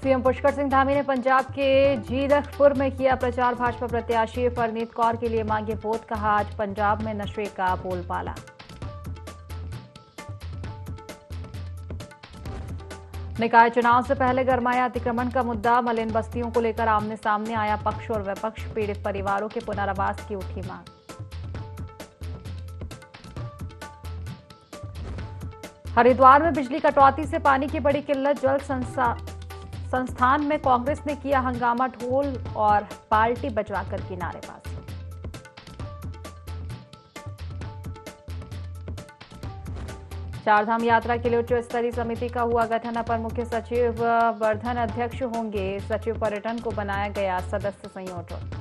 CM Pushkar Singh Dhami ने पंजाब के जीरकपुर में किया प्रचार। भाजपा प्रत्याशी परनीत कौर के लिए मांगे वोट, कहा आज पंजाब में नशे का बोलबाला। निकाय चुनाव से पहले गरमाया अतिक्रमण का मुद्दा। मलिन बस्तियों को लेकर आमने सामने आया पक्ष और विपक्ष। पीड़ित परिवारों के पुनर्वास की उठी मांग। हरिद्वार में बिजली कटौती से पानी की बड़ी किल्लत। जल संस्थान में कांग्रेस ने किया हंगामा, ढोल और बाल्टी बजवाकर की नारेबाजी। चारधाम यात्रा के लिए उच्च स्तरीय समिति का हुआ गठन। अपर मुख्य सचिव वर्धन अध्यक्ष होंगे। सचिव पर्यटन को बनाया गया सदस्य संयोजक।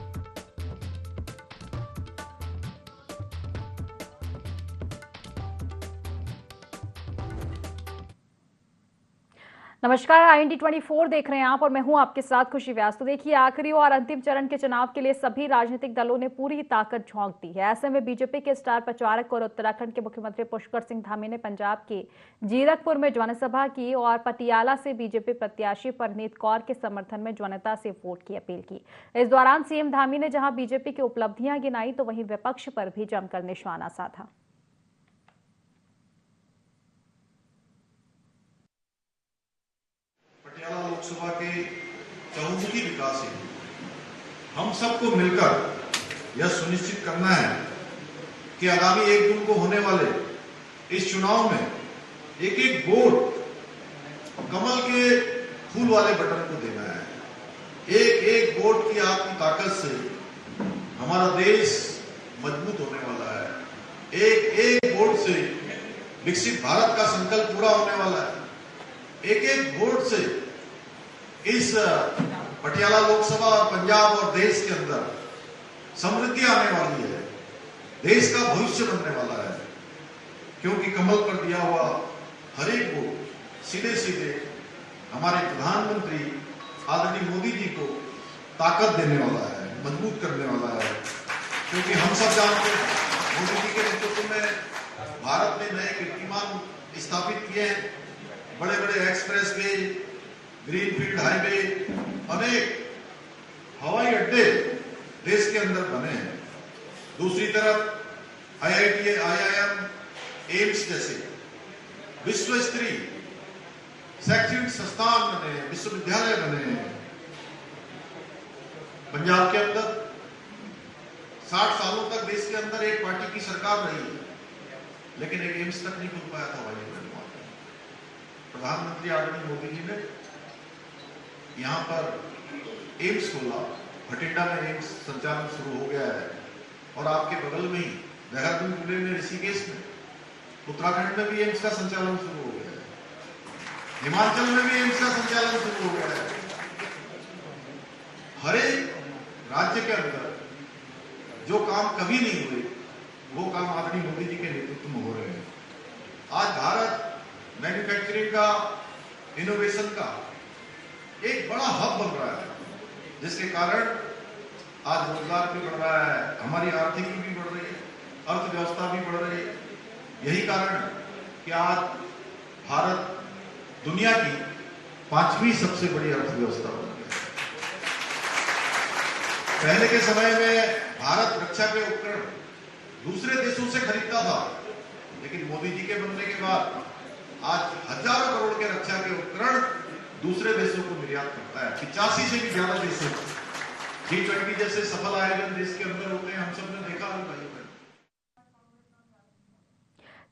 नमस्कार, IND 24 देख रहे हैं आप और मैं हूं आपके साथ खुशी व्यास। तो देखिए, आखिरी और अंतिम चरण के चुनाव के लिए सभी राजनीतिक दलों ने पूरी ताकत झोंक दी है। ऐसे में बीजेपी के स्टार प्रचारक और उत्तराखंड के मुख्यमंत्री पुष्कर सिंह धामी ने पंजाब के जीरकपुर में जनसभा की और पटियाला से बीजेपी प्रत्याशी परनीत कौर के समर्थन में जनता से वोट की अपील की। इस दौरान सीएम धामी ने जहां बीजेपी की उपलब्धियां गिनाई तो वहीं विपक्ष पर भी जमकर निशाना साधा। पटियाला लोकसभा के चहुमुखी विकास हेतु हम सबको मिलकर यह सुनिश्चित करना है कि आगामी 1 जून को होने वाले इस चुनाव में एक एक वोट कमल के फूल वाले बटन को देना है। एक एक वोट की आपकी ताकत से हमारा देश मजबूत होने वाला है। एक एक वोट से विकसित भारत का संकल्प पूरा होने वाला है। एक एक वोट से इस पटियाला लोकसभा और पंजाब और देश के अंदर समृद्धि आने वाली है। देश का भविष्य बनने वाला है, क्योंकि कमल पर दिया हुआ हर एक वोट सीधे सीधे हमारे प्रधानमंत्री आदरणीय मोदी जी को ताकत देने वाला है, मजबूत करने वाला है। क्योंकि हम सब जानते हैं मोदी जी के नेतृत्व में भारत ने नए कीर्तिमान स्थापित किए हैं। बड़े बड़े एक्सप्रेस वे, ग्रीनफील्ड हाईवे, अनेक हवाई अड्डे देश के अंदर बने हैं। दूसरी तरफ IIT, IIM, एम्स जैसे विश्व स्तरीय शैक्षणिक संस्थान बने हैं, विश्वविद्यालय बने हैं। पंजाब के अंदर 60 सालों तक देश के अंदर एक पार्टी की सरकार रही है, लेकिन एक एम्स तक नहीं खुल पाया था हवाई अड्डे। प्रधानमंत्री आदरणीय मोदी जी ने यहाँ पर एम्स खोला। भटिंडा में एम्स संचालन शुरू हो गया है और आपके बगल में ही देहरादून जिले में ऋषिकेश में, उत्तराखंड में भी एम्स का संचालन शुरू हो गया है। हिमाचल में भी एम्स का संचालन शुरू हो गया है। हर एक राज्य के अंदर जो काम कभी नहीं हुए वो काम आदरणीय मोदी जी के नेतृत्व में हो रहे हैं। आज भारत मैन्युफैक्चरिंग का, इनोवेशन का एक बड़ा हब बन रहा है, जिसके कारण आज रोजगार भी बढ़ रहा है, हमारी आर्थिकी भी बढ़ रही है, अर्थव्यवस्था भी बढ़ रही है। यही कारण कि आज भारत दुनिया की 5वीं सबसे बड़ी अर्थव्यवस्था बन गया। पहले के समय में भारत रक्षा के उपकरण दूसरे देशों से खरीदता था, लेकिन मोदी जी के बनने के बाद आज हजारों करोड़ के रक्षा के उपकरण दूसरे देशों को निर्यात करता है। 85 से भी ज्यादा देशों को। G20 जैसे सफल आयोजन देश के अंदर होते हैं, हम सब ने देखा होगा।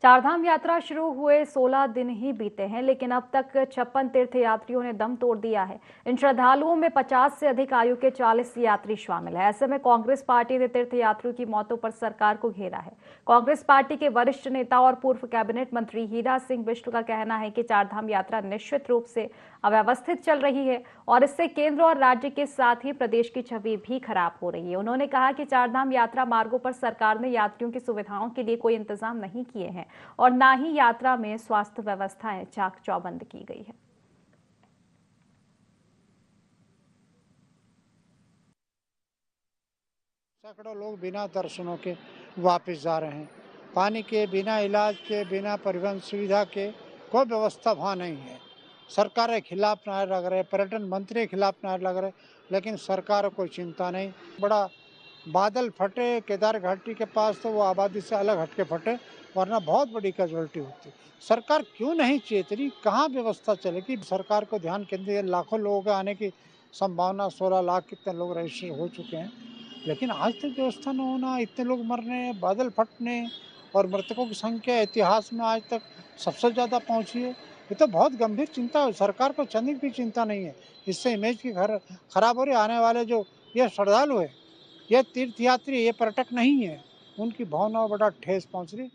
चारधाम यात्रा शुरू हुए 16 दिन ही बीते हैं, लेकिन अब तक 56 तीर्थयात्रियों ने दम तोड़ दिया है। इन श्रद्धालुओं में 50 से अधिक आयु के 40 यात्री शामिल है। ऐसे में कांग्रेस पार्टी ने तीर्थयात्रियों की मौतों पर सरकार को घेरा है। कांग्रेस पार्टी के वरिष्ठ नेता और पूर्व कैबिनेट मंत्री हीरा सिंह बिष्ट का कहना है कि चारधाम यात्रा निश्चित रूप से अव्यवस्थित चल रही है और इससे केंद्र और राज्य के साथ ही प्रदेश की छवि भी खराब हो रही है। उन्होंने कहा कि चारधाम यात्रा मार्गों पर सरकार ने यात्रियों की सुविधाओं के लिए कोई इंतजाम नहीं किए हैं और न ही यात्रा में स्वास्थ्य व्यवस्थाएं चाक चौबंद की गई है। सैकड़ों लोग बिना दर्शनों के वापस जा रहे हैं। पानी के बिना, इलाज के बिना, परिवहन सुविधा के कोई व्यवस्था वहाँ नहीं है। सरकार के खिलाफ नारे लग रहे, पर्यटन मंत्री के खिलाफ नारे लग रहे, लेकिन सरकार को कोई चिंता नहीं। बड़ा बादल फटे केदार घाटी के पास तो वो आबादी से अलग हटके फटे, वरना बहुत बड़ी कैजुअलिटी होती। सरकार क्यों नहीं चेत रही, कहाँ व्यवस्था चलेगी? सरकार को ध्यान केंद्रित, लाखों लोगों के आने की संभावना, 16 लाख कितने लोग रजिस्टर हो चुके हैं, लेकिन आज तक व्यवस्था न होना, इतने लोग मरने, बादल फटने और मृतकों की संख्या इतिहास में आज तक सबसे ज़्यादा पहुंची है। ये तो बहुत गंभीर चिंता है। सरकार को चंद की चिंता नहीं है। इससे इमेज की खराब हो रही। आने वाले जो ये श्रद्धालु है, ये तीर्थयात्री, ये पर्यटक नहीं है, उनकी भावनाओं बड़ा ठेस पहुंच रही।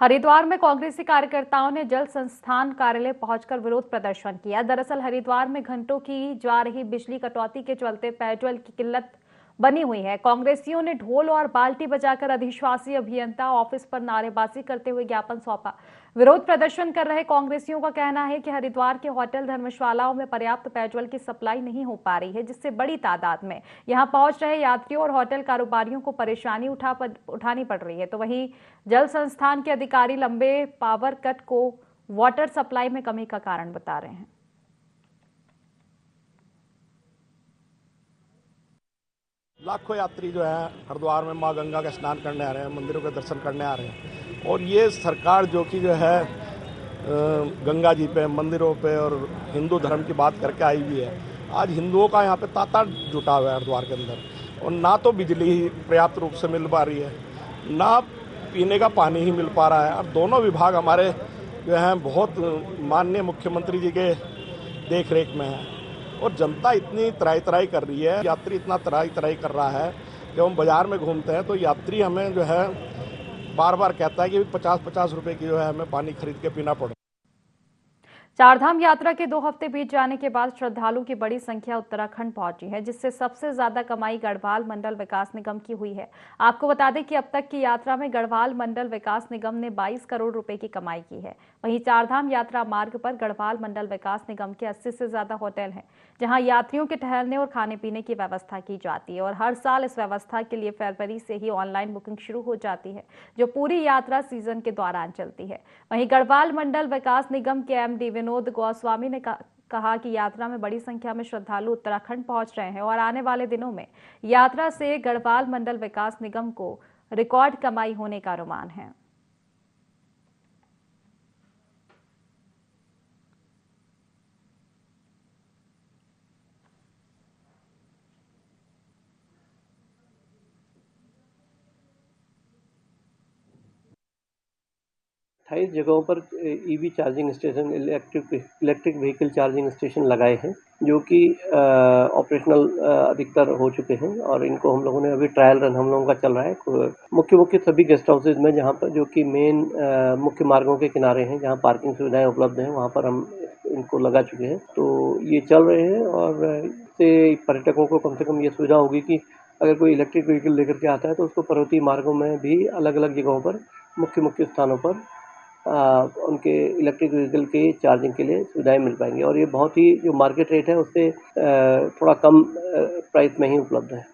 हरिद्वार में कांग्रेसी कार्यकर्ताओं ने जल संस्थान कार्यालय पहुंचकर विरोध प्रदर्शन किया। दरअसल हरिद्वार में घंटों की जा रही बिजली कटौती के चलते पेयजल की किल्लत बनी हुई है। कांग्रेसियों ने ढोल और बाल्टी बजाकर अधिशासी अभियंता ऑफिस पर नारेबाजी करते हुए ज्ञापन सौंपा। विरोध प्रदर्शन कर रहे कांग्रेसियों का कहना है कि हरिद्वार के होटल धर्मशालाओं में पर्याप्त पेयजल की सप्लाई नहीं हो पा रही है, जिससे बड़ी तादाद में यहां पहुंच रहे यात्रियों और होटल कारोबारियों को परेशानी उठानी पड़ रही है। तो वहीं जल संस्थान के अधिकारी लंबे पावर कट को वाटर सप्लाई में कमी का कारण बता रहे हैं। लाखों यात्री जो है हरिद्वार में माँ गंगा का स्नान करने आ रहे हैं, मंदिरों के दर्शन करने आ रहे हैं, और ये सरकार जो कि जो है गंगा जी पे, मंदिरों पे और हिंदू धर्म की बात करके आई हुई है। आज हिंदुओं का यहाँ पे तांता जुटा हुआ है हरिद्वार के अंदर, और ना तो बिजली पर्याप्त रूप से मिल पा रही है, ना पीने का पानी ही मिल पा रहा है। और दोनों विभाग हमारे जो हैं बहुत माननीय मुख्यमंत्री जी के देख रेख में है, और जनता इतनी तराई कर रही है, यात्री इतना तराई कर रहा है। जब हम बाजार में घूमते हैं तो यात्री हमें जो है बार बार कहता है कि 50-50 रुपए की जो है हमें पानी खरीद के पीना पड़ता है। चारधाम यात्रा के 2 हफ्ते बीत जाने के बाद श्रद्धालुओं की बड़ी संख्या उत्तराखंड पहुंची है, जिससे सबसे ज्यादा कमाई गढ़वाल मंडल विकास निगम की हुई है। आपको बता दें कि अब तक की यात्रा में गढ़वाल मंडल विकास निगम ने 22 करोड़ रुपए की कमाई की है। वहीं चारधाम यात्रा मार्ग पर गढ़वाल मंडल विकास निगम के 80 से ज्यादा होटल हैं, जहां यात्रियों के ठहरने और खाने पीने की व्यवस्था की जाती है, और हर साल इस व्यवस्था के लिए फरवरी से ही ऑनलाइन बुकिंग शुरू हो जाती है, जो पूरी यात्रा सीजन के दौरान चलती है। वहीं गढ़वाल मंडल विकास निगम के एमडी विनोद गोस्वामी ने कहा कि यात्रा में बड़ी संख्या में श्रद्धालु उत्तराखंड पहुंच रहे हैं और आने वाले दिनों में यात्रा से गढ़वाल मंडल विकास निगम को रिकॉर्ड कमाई होने का अनुमान है। अट्ठाईस जगहों पर EV charging station, electric vehicle charging station लगाए हैं, जो कि ऑपरेशनल अधिकतर हो चुके हैं, और इनको हम लोगों ने अभी ट्रायल रन हम लोगों का चल रहा है मुख्य सभी गेस्ट हाउसेज में, जहां पर जो कि मेन मुख्य मार्गों के किनारे हैं, जहां पार्किंग सुविधाएं उपलब्ध हैं, वहां पर हम इनको लगा चुके हैं। तो ये चल रहे हैं, और इससे पर्यटकों को कम से कम ये सुविधा होगी कि अगर कोई इलेक्ट्रिक व्हीकल लेकर के आता है तो उसको पर्वतीय मार्गों में भी अलग अलग जगहों पर मुख्य स्थानों पर उनके इलेक्ट्रिक व्हीकल के चार्जिंग के लिए सुविधाएं मिल पाएंगी, और ये बहुत ही जो मार्केट रेट है उससे थोड़ा कम प्राइस में ही उपलब्ध है।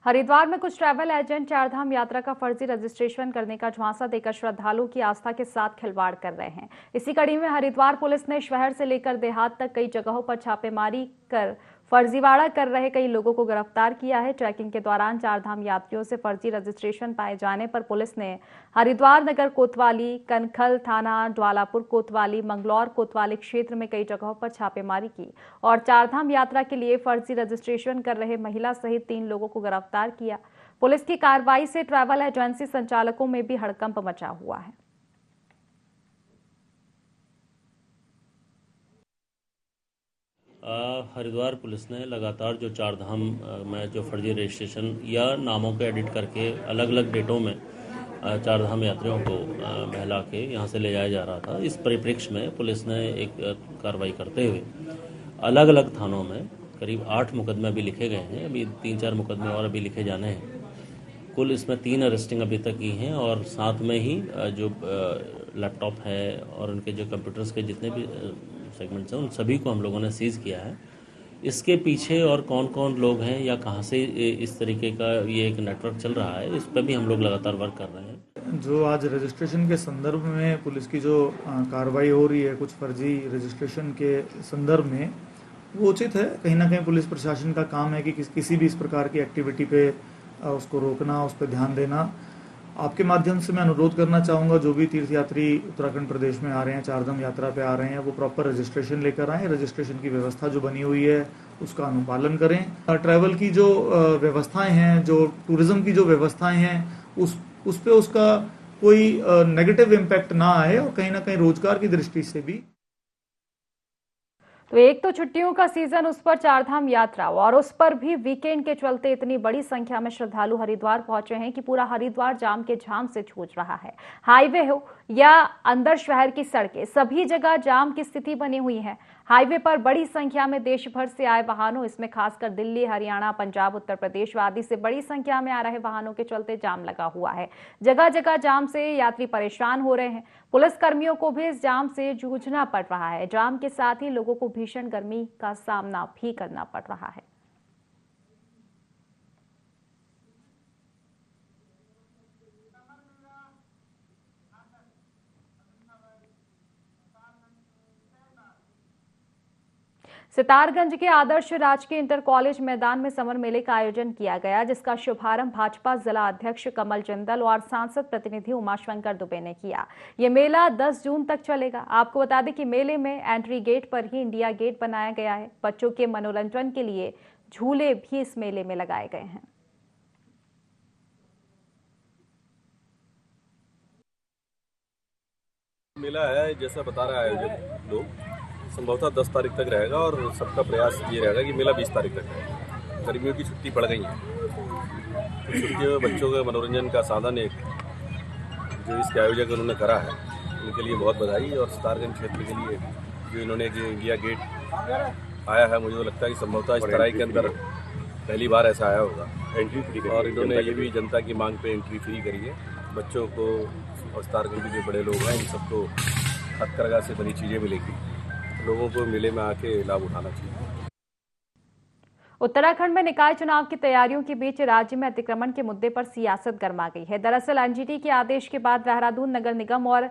हरिद्वार में कुछ ट्रैवल एजेंट चारधाम यात्रा का फर्जी रजिस्ट्रेशन करने का झांसा देकर श्रद्धालुओं की आस्था के साथ खिलवाड़ कर रहे हैं। इसी कड़ी में हरिद्वार पुलिस ने शहर से लेकर देहात तक कई जगहों पर छापेमारी कर फर्जीवाड़ा कर रहे कई लोगों को गिरफ्तार किया है। चेकिंग के दौरान चारधाम यात्रियों से फर्जी रजिस्ट्रेशन पाए जाने पर पुलिस ने हरिद्वार नगर कोतवाली, कनखल थाना, ज्वालापुर कोतवाली, मंगलौर कोतवाली क्षेत्र में कई जगहों पर छापेमारी की और चारधाम यात्रा के लिए फर्जी रजिस्ट्रेशन कर रहे महिला सहित 3 लोगों को गिरफ्तार किया। पुलिस की कार्रवाई से ट्रैवल एजेंसी संचालकों में भी हड़कंप मचा हुआ है। हरिद्वार पुलिस ने लगातार जो चारधाम में जो फर्जी रजिस्ट्रेशन या नामों को एडिट करके अलग अलग डेटों में चारधाम यात्रियों को बहला के यहाँ से ले जाया जा रहा था, इस परिप्रेक्ष्य में पुलिस ने एक कार्रवाई करते हुए अलग अलग थानों में करीब 8 मुकदमे अभी लिखे गए हैं। अभी 3-4 मुकदमे और अभी लिखे जाने हैं। कुल इसमें 3 अरेस्टिंग अभी तक की हैं, और साथ में ही जो लैपटॉप है और उनके जो कंप्यूटर्स के जितने भी सेगमेंट्स हैं उन सभी को हम लोगों ने सीज किया है। इसके पीछे और कौन कौन लोग हैं या कहां से इस तरीके का ये एक नेटवर्क चल रहा है, इस पर भी हम लोग लगातार वर्क कर रहे हैं। जो आज रजिस्ट्रेशन के संदर्भ में पुलिस की जो कार्रवाई हो रही है कुछ फर्जी रजिस्ट्रेशन के संदर्भ में, वो उचित है। कहीं ना कहीं पुलिस प्रशासन का काम है कि किसी भी इस प्रकार की एक्टिविटी पे उसको रोकना, उस पर ध्यान देना। आपके माध्यम से मैं अनुरोध करना चाहूँगा, जो भी तीर्थयात्री उत्तराखंड प्रदेश में आ रहे हैं, चारधाम यात्रा पे आ रहे हैं, वो प्रॉपर रजिस्ट्रेशन लेकर आएँ। रजिस्ट्रेशन की व्यवस्था जो बनी हुई है उसका अनुपालन करें। ट्रैवल की जो व्यवस्थाएं हैं, जो टूरिज्म की जो व्यवस्थाएं हैं, उस पे उसका कोई नेगेटिव इम्पैक्ट ना आए, और कहीं ना कहीं रोजगार की दृष्टि से भी। तो एक तो छुट्टियों का सीजन, उस पर चारधाम यात्रा, और उस पर भी वीकेंड के चलते इतनी बड़ी संख्या में श्रद्धालु हरिद्वार पहुंचे हैं कि पूरा हरिद्वार जाम के झाम से जूझ रहा है। हाईवे हो या अंदर शहर की सड़कें, सभी जगह जाम की स्थिति बनी हुई है। हाईवे पर बड़ी संख्या में देश भर से आए वाहनों, इसमें खासकर दिल्ली, हरियाणा, पंजाब, उत्तर प्रदेश आदि से बड़ी संख्या में आ रहे वाहनों के चलते जाम लगा हुआ है। जगह जगह जाम से यात्री परेशान हो रहे हैं। पुलिस कर्मियों को भी इस जाम से जूझना पड़ रहा है। जाम के साथ ही लोगों को भीषण गर्मी का सामना भी करना पड़ रहा है। सितारगंज के आदर्श राजकीय इंटर कॉलेज मैदान में समर मेले का आयोजन किया गया, जिसका शुभारंभ भाजपा जिला अध्यक्ष कमल जिंदल और सांसद प्रतिनिधि उमाशंकर दुबे ने किया। ये मेला 10 जून तक चलेगा। आपको बता दें कि मेले में एंट्री गेट पर ही इंडिया गेट बनाया गया है। बच्चों के मनोरंजन के लिए झूले भी इस मेले में लगाए गए हैं। मेला है, जैसा बता रहा है आयोजक लोग, संभवतः 10 तारीख तक रहेगा, और सबका प्रयास ये रहेगा कि मेला 20 तारीख तक रहेगा। गर्मियों की छुट्टी पड़ गई है, तो छुट्टियों में बच्चों के मनोरंजन का साधन एक जो इसके आयोजक उन्होंने करा है, उनके लिए बहुत बधाई। और सितारगंज क्षेत्र के लिए जो इन्होंने इंडिया गेट आया है, मुझे तो लगता है कि संभवतः इस तराई के अंदर पहली बार ऐसा आया होगा एंट्री फ्री। और इन्होंने ये भी जनता की मांग पे एंट्री फ्री करी है। बच्चों को और सितारगंज के जो बड़े लोग हैं, इन सबको हथकरघा से बनी चीज़ें मिलेगी। लोगों को मेले में आके लाभ उठाना चाहिए। उत्तराखंड में निकाय चुनाव की तैयारियों के बीच राज्य में अतिक्रमण के मुद्दे पर सियासत गर्मा गई है। दरअसल एनजीटी के आदेश के बाद देहरादून नगर निगम और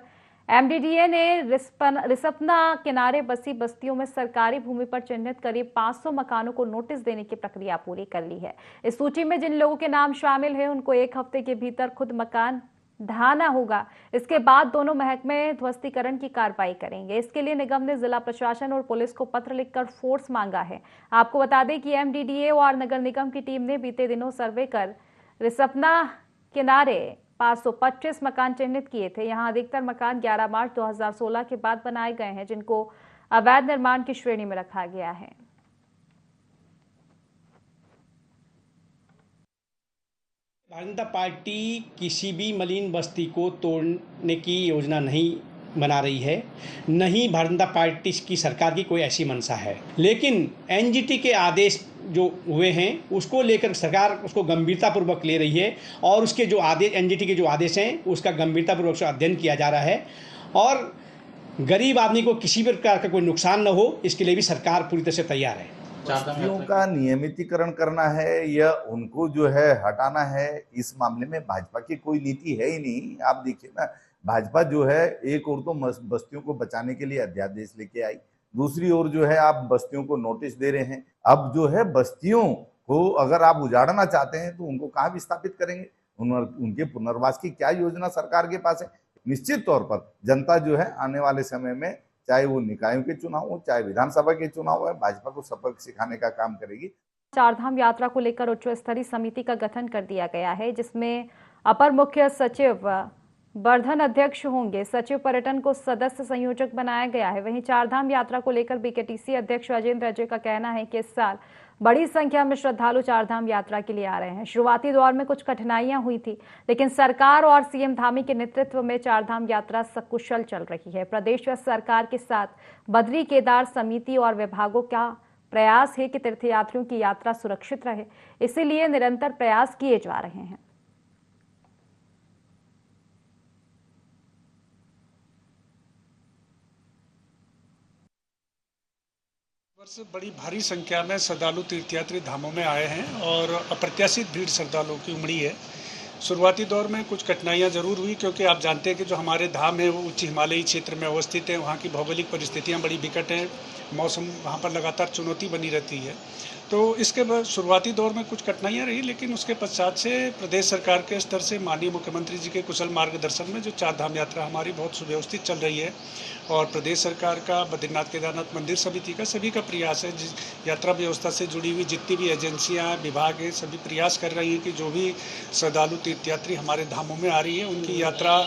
एमडीडीए ने रिसपना किनारे बसी बस्तियों में सरकारी भूमि पर चिन्हित करीब 500 मकानों को नोटिस देने की प्रक्रिया पूरी कर ली है। इस सूची में जिन लोगों के नाम शामिल हैं, उनको 1 हफ्ते के भीतर खुद मकान ढहाना होगा। इसके बाद दोनों महकमे ध्वस्तीकरण की कार्रवाई करेंगे। इसके लिए निगम ने जिला प्रशासन और पुलिस को पत्र लिखकर फोर्स मांगा है। आपको बता दें कि एमडीडीए और नगर निगम की टीम ने बीते दिनों सर्वे कर रिसपना किनारे 525 मकान चिन्हित किए थे। यहां अधिकतर मकान 11 मार्च 2016 के बाद बनाए गए हैं, जिनको अवैध निर्माण की श्रेणी में रखा गया है। भारतीय जनता पार्टी किसी भी मलिन बस्ती को तोड़ने की योजना नहीं बना रही है, नहीं भारतीय जनता पार्टी की सरकार की कोई ऐसी मंशा है। लेकिन एनजीटी के आदेश जो हुए हैं उसको लेकर सरकार उसको गंभीरतापूर्वक ले रही है, और उसके जो आदेश एनजीटी के जो आदेश हैं उसका गंभीरतापूर्वक से अध्ययन किया जा रहा है, और गरीब आदमी को किसी भी प्रकार का कोई नुकसान न हो, इसके लिए भी सरकार पूरी तरह से तैयार है। बस्तियों का नियमितीकरण करना है या उनको जो है हटाना है, इस मामले में भाजपा की कोई नीति है ही नहीं। आप देखिए ना, भाजपा जो है एक ओर तो बस्तियों को बचाने के लिए अध्यादेश लेके आई, दूसरी ओर जो है आप बस्तियों को नोटिस दे रहे हैं। अब जो है बस्तियों को अगर आप उजाड़ना चाहते हैं तो उनको कहाँ विस्थापित करेंगे? उनके पुनर्वास की क्या योजना सरकार के पास है? निश्चित तौर पर जनता जो है आने वाले समय में, चाहे वो निकायों के चुनाव हो, चाहे विधानसभा के चुनाव है, भाजपा को सबक सिखाने का काम करेगी। चारधाम यात्रा को लेकर उच्च स्तरीय समिति का गठन कर दिया गया है, जिसमें अपर मुख्य सचिव वर्धन अध्यक्ष होंगे। सचिव पर्यटन को सदस्य संयोजक बनाया गया है। वहीं चारधाम यात्रा को लेकर बीकेटीसी अध्यक्ष राजेंद्र अजय का कहना है कि इस साल बड़ी संख्या में श्रद्धालु चारधाम यात्रा के लिए आ रहे हैं। शुरुआती दौर में कुछ कठिनाइयां हुई थी, लेकिन सरकार और सीएम धामी के नेतृत्व में चारधाम यात्रा सकुशल चल रही है। प्रदेश व सरकार के साथ बद्री केदार समिति और विभागों का प्रयास है कि तीर्थयात्रियों की यात्रा सुरक्षित रहे, इसीलिए निरंतर प्रयास किए जा रहे हैं। बड़ी भारी संख्या में श्रद्धालु तीर्थयात्री धामों में आए हैं और अप्रत्याशित भीड़ श्रद्धालुओं की उमड़ी है। शुरुआती दौर में कुछ कठिनाइयां जरूर हुई, क्योंकि आप जानते हैं कि जो हमारे धाम है वो उच्च हिमालयी क्षेत्र में अवस्थित है। वहाँ की भौगोलिक परिस्थितियां बड़ी विकट हैं, मौसम वहाँ पर लगातार चुनौती बनी रहती है। तो इसके बाद शुरुआती दौर में कुछ कठिनाइयां रही, लेकिन उसके पश्चात से प्रदेश सरकार के स्तर से माननीय मुख्यमंत्री जी के कुशल मार्गदर्शन में जो चार धाम यात्रा हमारी बहुत सुव्यवस्थित चल रही है, और प्रदेश सरकार का, बद्रीनाथ केदारनाथ मंदिर समिति का, सभी का प्रयास है, यात्रा व्यवस्था से जुड़ी हुई जितनी भी एजेंसियां, विभाग हैं, सभी प्रयास कर रही हैं कि जो भी श्रद्धालु तीर्थयात्री हमारे धामों में आ रही है उनकी यात्रा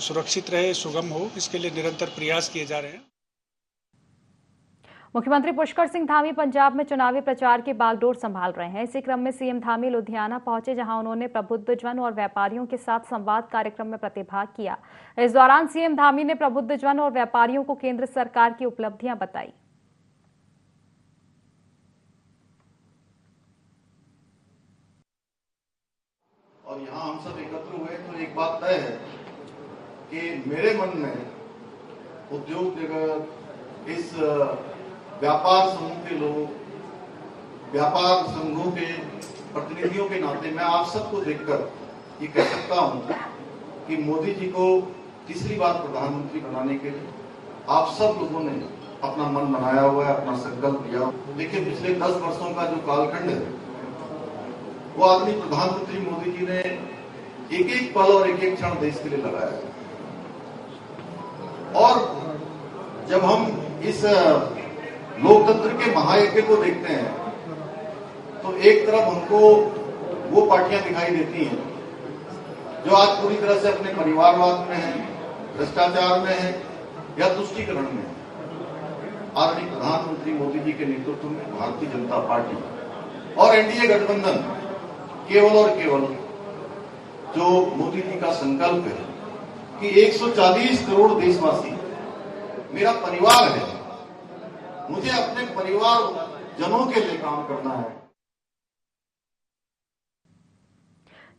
सुरक्षित रहे, सुगम हो, इसके लिए निरंतर प्रयास किए जा रहे हैं। मुख्यमंत्री पुष्कर सिंह धामी पंजाब में चुनावी प्रचार की बागडोर संभाल रहे हैं। इसी क्रम में सीएम धामी लुधियाना पहुंचे, जहां उन्होंने प्रबुद्धजन और व्यापारियों के साथ संवाद कार्यक्रम में प्रतिभाग किया। इस दौरान सीएम धामी ने प्रबुद्धजन और व्यापारियों को केंद्र सरकार की उपलब्धियां बताई। और यहाँ हम सब एकत्र हुए तो एक बात तय है कि मेरे मन में उद्योग जगत, इस व्यापार समूह के लोग, व्यापार संघों के प्रतिनिधियों के नाते मैं आप सबको देखकर ये कह सकता हूं कि मोदी जी को तीसरी बार प्रधानमंत्री बनाने के लिए आप सब लोगों ने अपना मन बनाया हुआ है, अपना संकल्प लिया। देखिए, पिछले 10 वर्षों का जो कालखंड है वो आदमी प्रधानमंत्री मोदी जी ने एक एक पल और एक एक क्षण देश के लिए लगाया है। और जब हम इस लोकतंत्र के महायज्ञ को देखते हैं तो एक तरफ हमको वो पार्टियां दिखाई देती हैं जो आज पूरी तरह से अपने परिवारवाद में है, भ्रष्टाचार में है या तुष्टीकरण में है। आदरणीय प्रधानमंत्री मोदी जी के नेतृत्व में भारतीय जनता पार्टी और एनडीए गठबंधन केवल और केवल जो मोदी जी का संकल्प है कि 140 करोड़ देशवासी मेरा परिवार है, मुझे अपने परिवार जनों के लिए काम करना है।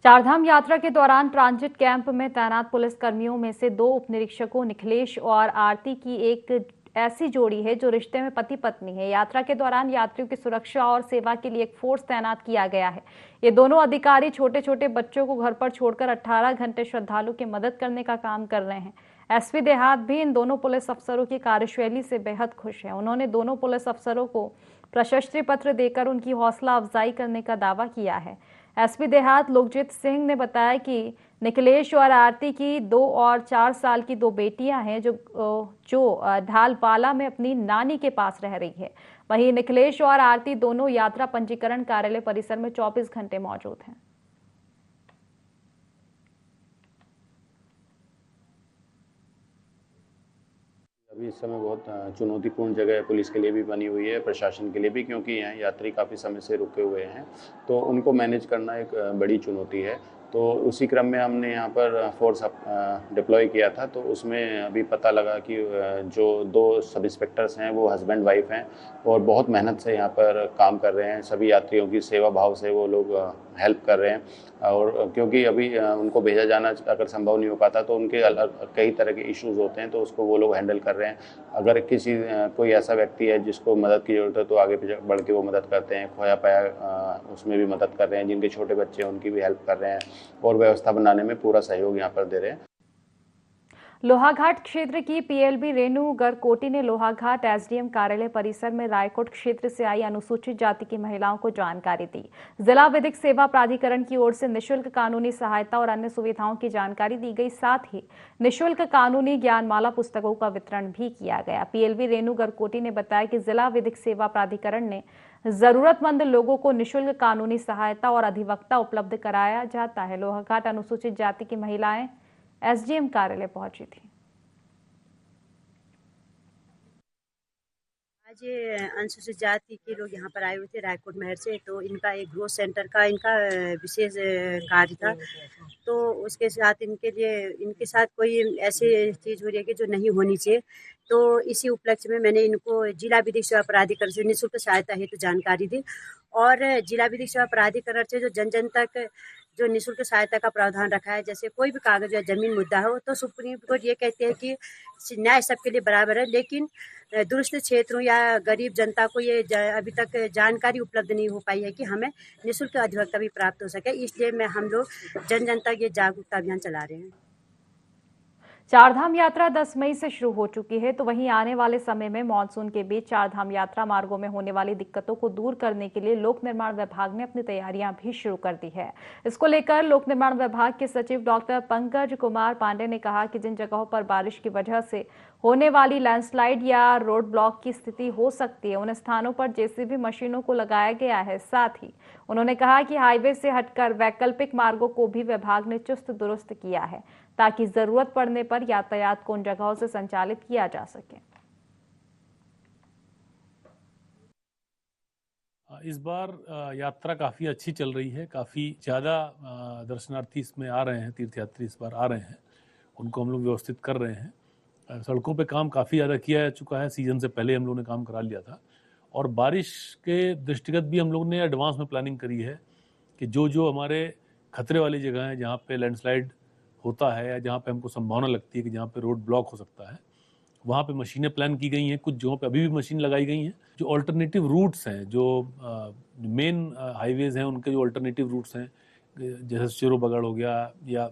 चारधाम यात्रा के दौरान ट्रांजिट कैंप में तैनात पुलिस कर्मियों में से 2 उप निरीक्षकों निखिलेश और आरती की एक ऐसी जोड़ी है जो रिश्ते में पति पत्नी है। यात्रा के दौरान यात्रियों की सुरक्षा और सेवा के लिए एक फोर्स तैनात किया गया है। ये दोनों अधिकारी छोटे छोटे बच्चों को घर पर छोड़कर 18 घंटे श्रद्धालु की मदद करने का काम कर रहे हैं। एसपी देहात भी इन दोनों पुलिस अफसरों की कार्यशैली से बेहद खुश है। उन्होंने दोनों पुलिस अफसरों को प्रशस्ति पत्र देकर उनकी हौसला अफजाई करने का दावा किया है। एसपी देहात लोकजीत सिंह ने बताया कि निखिलेश और आरती की 2 और 4 साल की 2 बेटियां हैं जो ढालपाला में अपनी नानी के पास रह रही है। वहीं निखिलेश और आरती दोनों यात्रा पंजीकरण कार्यालय परिसर में 24 घंटे मौजूद हैं। अभी इस समय बहुत चुनौतीपूर्ण जगह पुलिस के लिए भी बनी हुई है, प्रशासन के लिए भी, क्योंकि यहाँ यात्री काफ़ी समय से रुके हुए हैं, तो उनको मैनेज करना एक बड़ी चुनौती है। तो उसी क्रम में हमने यहाँ पर फोर्स डिप्लॉय किया था। तो उसमें अभी पता लगा कि जो 2 सब इंस्पेक्टर्स हैं वो हस्बैंड वाइफ हैं और बहुत मेहनत से यहाँ पर काम कर रहे हैं। सभी यात्रियों की सेवा भाव से वो लोग हेल्प कर रहे हैं, और क्योंकि अभी उनको भेजा जाना अगर संभव नहीं हो पाता तो उनके अलग कई तरह के इश्यूज होते हैं, तो उसको वो लोग हैंडल कर रहे हैं। अगर कोई ऐसा व्यक्ति है जिसको मदद की ज़रूरत है तो आगे बढ़ के वो मदद करते हैं। खोया पाया उसमें भी मदद कर रहे हैं, जिनके छोटे बच्चे हैं उनकी भी हेल्प कर रहे हैं और व्यवस्था बनाने में पूरा सहयोग यहाँ पर दे रहे हैं। लोहाघाट क्षेत्र की पीएलबी रेणु गरकोटी ने लोहाघाट एसडीएम कार्यालय परिसर में रायकोट क्षेत्र से आई अनुसूचित जाति की महिलाओं को जानकारी दी। जिला विधिक सेवा प्राधिकरण की ओर से निशुल्क कानूनी सहायता और अन्य सुविधाओं की जानकारी दी गई। साथ ही निशुल्क कानूनी ज्ञानमाला पुस्तकों का वितरण भी किया गया। पीएलबी रेणु गरकोटी ने बताया कि जिला विधिक सेवा प्राधिकरण ने जरूरतमंद लोगों को निशुल्क कानूनी सहायता और अधिवक्ता उपलब्ध कराया जाता है। लोहाघाट अनुसूचित जाति की महिलाएं एसडीएम कार्यालय पहुंची थी। आज अनुसूचित जाति के लोग यहाँ पर आए हुए थे रायकोट महर से, तो इनका एक ग्रोथ सेंटर का इनका विशेष कार्य था। तो उसके साथ इनके साथ कोई ऐसी चीज़ हो रही है कि जो नहीं होनी चाहिए, तो इसी उपलक्ष्य में मैंने इनको जिला विधिक सेवा प्राधिकरण से निःशुल्क सहायता हेतु जानकारी दी। और जिला विधिक सेवा प्राधिकरण से जो जन जन तक जो निःशुल्क सहायता का प्रावधान रखा है, जैसे कोई भी कागज या जमीन मुद्दा हो तो सुप्रीम कोर्ट ये कहते हैं कि न्याय सबके लिए बराबर है, लेकिन दूरस्थ क्षेत्रों या गरीब जनता को ये अभी तक जानकारी उपलब्ध नहीं हो पाई है कि हमें निःशुल्क अधिवक्ता भी प्राप्त हो सके। इसलिए हम लोग जन जन तक ये जागरूकता अभियान चला रहे हैं। चारधाम यात्रा 10 मई से शुरू हो चुकी है, तो वहीं आने वाले समय में मानसून के बीच चारधाम यात्रा मार्गों में होने वाली दिक्कतों को दूर करने के लिए लोक निर्माण विभाग ने अपनी तैयारियां भी शुरू कर दी है। इसको लेकर लोक निर्माण विभाग के सचिव डॉक्टर पंकज कुमार पांडे ने कहा कि जिन जगहों पर बारिश की वजह से होने वाली लैंडस्लाइड या रोड ब्लॉक की स्थिति हो सकती है, उन स्थानों पर जेसीबी मशीनों को लगाया गया है। साथ ही उन्होंने कहा कि हाईवे से हटकर वैकल्पिक मार्गों को भी विभाग ने चुस्त दुरुस्त किया है, ताकि जरूरत पड़ने पर यातायात को उन जगहों से संचालित किया जा सके। इस बार यात्रा काफ़ी अच्छी चल रही है, काफ़ी ज़्यादा दर्शनार्थी इसमें आ रहे हैं, तीर्थयात्री इस बार आ रहे हैं, उनको हम लोग व्यवस्थित कर रहे हैं। सड़कों पे काम काफ़ी ज़्यादा किया जा चुका है, सीजन से पहले हम लोगों ने काम करा लिया था, और बारिश के दृष्टिगत भी हम लोग ने एडवांस में प्लानिंग करी है कि जो हमारे खतरे वाली जगह हैं, जहाँ पे लैंडस्लाइड होता है या जहाँ पे हमको संभावना लगती है कि जहाँ पे रोड ब्लॉक हो सकता है, वहाँ पे मशीनें प्लान की गई हैं। कुछ जगहों पे अभी भी मशीन लगाई गई हैं। जो अल्टरनेटिव रूट्स हैं, जो मेन हाईवेज़ हैं, उनके जो अल्टरनेटिव रूट्स हैं, जैसे चिरो बगड़ हो गया या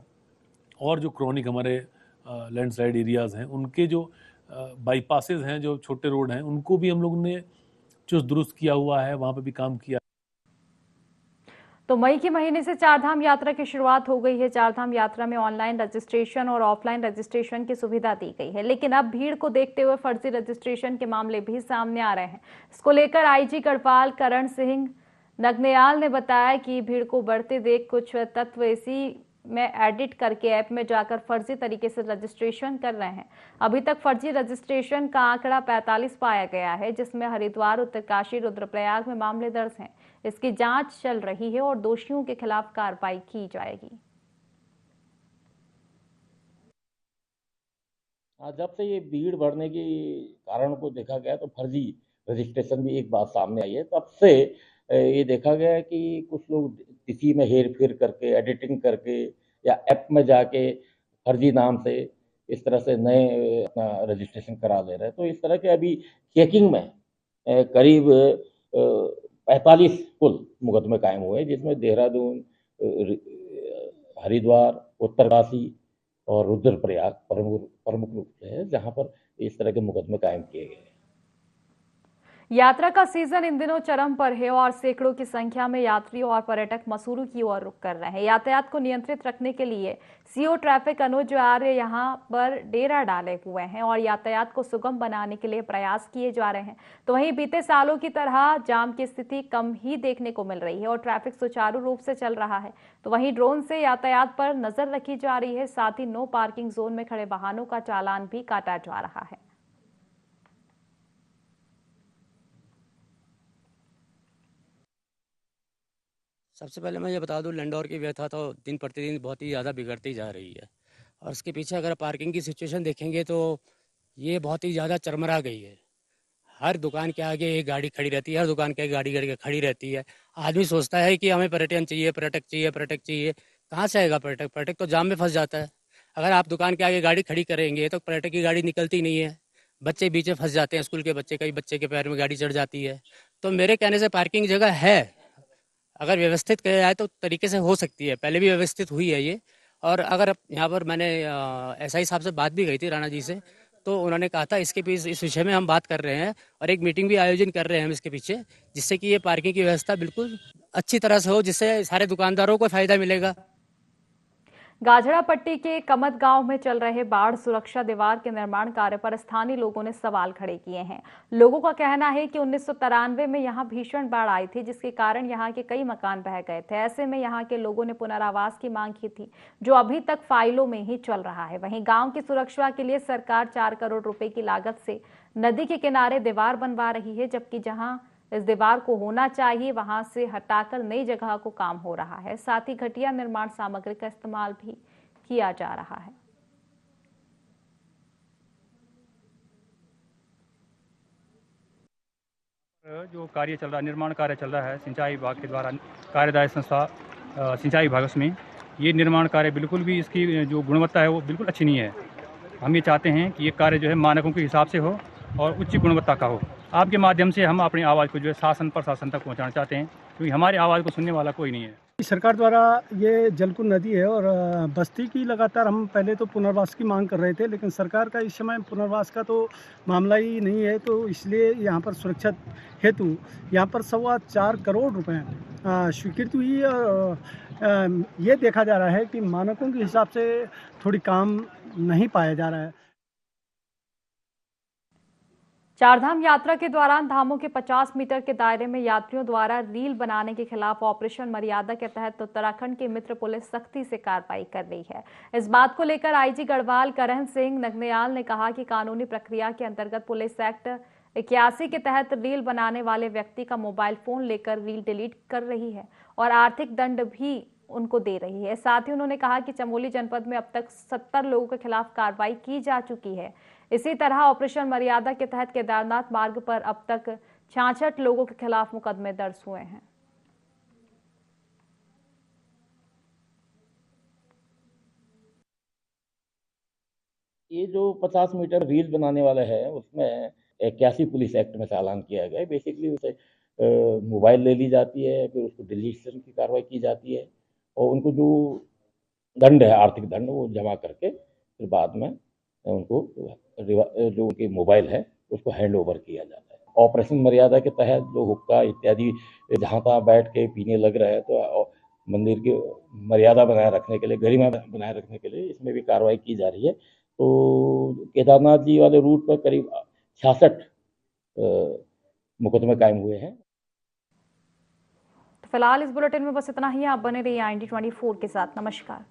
और जो क्रॉनिक हमारे लैंडस्लाइड एरियाज़ हैं, उनके जो बाईपासेज हैं, जो छोटे रोड हैं, उनको भी हम लोग ने चुस्त दुरुस्त किया हुआ है, वहाँ पे भी काम किया। तो मई के महीने से चारधाम यात्रा की शुरुआत हो गई है। चारधाम यात्रा में ऑनलाइन रजिस्ट्रेशन और ऑफलाइन रजिस्ट्रेशन की सुविधा दी गई है, लेकिन अब भीड़ को देखते हुए फर्जी रजिस्ट्रेशन के मामले भी सामने आ रहे हैं। इसको लेकर आईजी गढ़वाल करण सिंह नगनेयाल ने बताया कि भीड़ को बढ़ते देख कुछ तत्व इसी में एडिट करके ऐप में जाकर फर्जी तरीके से रजिस्ट्रेशन कर रहे हैं। अभी तक फर्जी रजिस्ट्रेशन का आंकड़ा 45 पाया गया है, जिसमें हरिद्वार, उत्तरकाशी, रुद्रप्रयाग में मामले दर्ज हैं। इसकी जांच चल रही है और दोषियों के खिलाफ कार्रवाई की जाएगी। जब से ये भीड़ बढ़ने के कारण को देखा गया तो फर्जी रजिस्ट्रेशन भी एक बात सामने आई है। तब से ये देखा गया है कि कुछ लोग किसी में हेर फेर करके, एडिटिंग करके या ऐप में जाके फर्जी नाम से इस तरह से नए अपना रजिस्ट्रेशन करा दे रहे हैं। तो इस तरह के अभी चेकिंग में करीब 45 कुल मुकदमे कायम हुए, जिसमें देहरादून, हरिद्वार, उत्तरकाशी और रुद्रप्रयाग प्रमुख रूप से है, जहां पर इस तरह के मुकदमे कायम किए गए। यात्रा का सीजन इन दिनों चरम पर है और सैकड़ों की संख्या में यात्री और पर्यटक मसूरू की ओर रुख कर रहे हैं। यातायात को नियंत्रित रखने के लिए सीओ ट्रैफिक अनुज आर्य यहां पर डेरा डाले हुए हैं और यातायात को सुगम बनाने के लिए प्रयास किए जा रहे हैं। तो वहीं बीते सालों की तरह जाम की स्थिति कम ही देखने को मिल रही है और ट्रैफिक सुचारू रूप से चल रहा है। तो वहीं ड्रोन से यातायात पर नजर रखी जा रही है, साथ ही नो पार्किंग जोन में खड़े वाहनों का चालान भी काटा जा रहा है। सबसे पहले मैं ये बता दूं, लैंडौर की व्यथा तो दिन प्रतिदिन बहुत ही ज़्यादा बिगड़ती जा रही है और उसके पीछे अगर पार्किंग की सिचुएशन देखेंगे तो ये बहुत ही ज़्यादा चरमरा गई है। हर दुकान के आगे एक गाड़ी खड़ी रहती है, हर दुकान के आगे गाड़ी खड़ी रहती है। आदमी सोचता है कि हमें पर्यटन चाहिए, पर्यटक चाहिए, पर्यटक चाहिए। कहाँ से आएगा पर्यटक? पर्यटक तो जाम में फंस जाता है। अगर आप दुकान के आगे गाड़ी खड़ी करेंगे तो पर्यटक की गाड़ी निकलती नहीं है, बच्चे बीच में फंस जाते हैं, स्कूल के बच्चे, कई बच्चे के पैर में गाड़ी चढ़ जाती है। तो मेरे कहने से पार्किंग जगह है, अगर व्यवस्थित किया जाए तो तरीके से हो सकती है। पहले भी व्यवस्थित हुई है ये। और अगर यहाँ पर मैंने एसआई साहब से बात भी गई थी, राणा जी से, तो उन्होंने कहा था इसके पीछे, इस विषय में हम बात कर रहे हैं और एक मीटिंग भी आयोजन कर रहे हैं हम इसके पीछे, जिससे कि ये पार्किंग की व्यवस्था बिल्कुल अच्छी तरह से हो, जिससे सारे दुकानदारों को फायदा मिलेगा। गाझड़ा पट्टी के कमत गांव में चल रहे बाढ़ सुरक्षा दीवार के निर्माण कार्य पर स्थानीय लोगों ने सवाल खड़े किए हैं। लोगों का कहना है कि 1993 में यहां भीषण बाढ़ आई थी, जिसके कारण यहां के कई मकान बह गए थे। ऐसे में यहां के लोगों ने पुनरावास की मांग की थी, जो अभी तक फाइलों में ही चल रहा है। वहीं गांव की सुरक्षा के लिए सरकार 4 करोड़ रुपए की लागत से नदी के किनारे दीवार बनवा रही है, जबकि जहां इस दीवार को होना चाहिए वहां से हटाकर नई जगह को काम हो रहा है। साथ ही घटिया निर्माण सामग्री का इस्तेमाल भी किया जा रहा है। जो कार्य चल रहा है, निर्माण कार्य चल रहा है, सिंचाई विभाग के द्वारा कार्यदायी संस्था सिंचाई विभाग उसमें ये निर्माण कार्य बिल्कुल भी इसकी जो गुणवत्ता है वो बिल्कुल अच्छी नहीं है। हम ये चाहते हैं कि ये कार्य जो है मानकों के हिसाब से हो और उच्च गुणवत्ता का हो। आपके माध्यम से हम अपनी आवाज़ को जो है शासन प्रशासन तक पहुंचाना चाहते हैं, क्योंकि हमारी आवाज़ को सुनने वाला कोई नहीं है। सरकार द्वारा ये जलकुंड नदी है और बस्ती की लगातार हम पहले तो पुनर्वास की मांग कर रहे थे, लेकिन सरकार का इस समय पुनर्वास का तो मामला ही नहीं है, तो इसलिए यहाँ पर सुरक्षा हेतु यहाँ पर 4.25 करोड़ रुपए स्वीकृति हुई और ये देखा जा रहा है कि मानकों के हिसाब से थोड़ी काम नहीं पाया जा रहा है। चारधाम यात्रा के दौरान धामों के 50 मीटर के दायरे में यात्रियों द्वारा रील बनाने के खिलाफ ऑपरेशन मर्यादा के तहत उत्तराखंड की मित्र पुलिस सख्ती से कार्रवाई कर रही है। इस बात को लेकर आईजी गढ़वाल करण सिंह नगनियाल ने कहा कि कानूनी प्रक्रिया के अंतर्गत पुलिस एक्ट 81 के तहत रील बनाने वाले व्यक्ति का मोबाइल फोन लेकर रील डिलीट कर रही है और आर्थिक दंड भी उनको दे रही है। साथ ही उन्होंने कहा कि चमोली जनपद में अब तक 70 लोगों के खिलाफ कार्रवाई की जा चुकी है। इसी तरह ऑपरेशन मर्यादा के तहत केदारनाथ मार्ग पर अब तक 66 लोगों के खिलाफ मुकदमे दर्ज हुए हैं। ये जो 50 मीटर रील बनाने वाला है उसमें 81 पुलिस एक्ट में चालान किया गया है। बेसिकली उसे मोबाइल ले ली जाती है, फिर उसको डिलीशन की कार्रवाई की जाती है और उनको जो दंड है आर्थिक दंड वो जमा करके फिर बाद में उनको जो उनकी मोबाइल है उसको हैंड ओवर किया जाता है। ऑपरेशन मर्यादा के तहत जो हुक्का इत्यादि जहाँ तहाँ बैठ के पीने लग रहे हैं तो मंदिर की मर्यादा बनाए रखने के लिए, गरिमा बनाए रखने के लिए इसमें भी कार्रवाई की जा रही है। तो केदारनाथ जी वाले रूट पर करीब 66 मुकदमे कायम हुए हैं। फिलहाल इस बुलेटिन में बस इतना ही। आप बने रहिए IND24 के साथ। नमस्कार।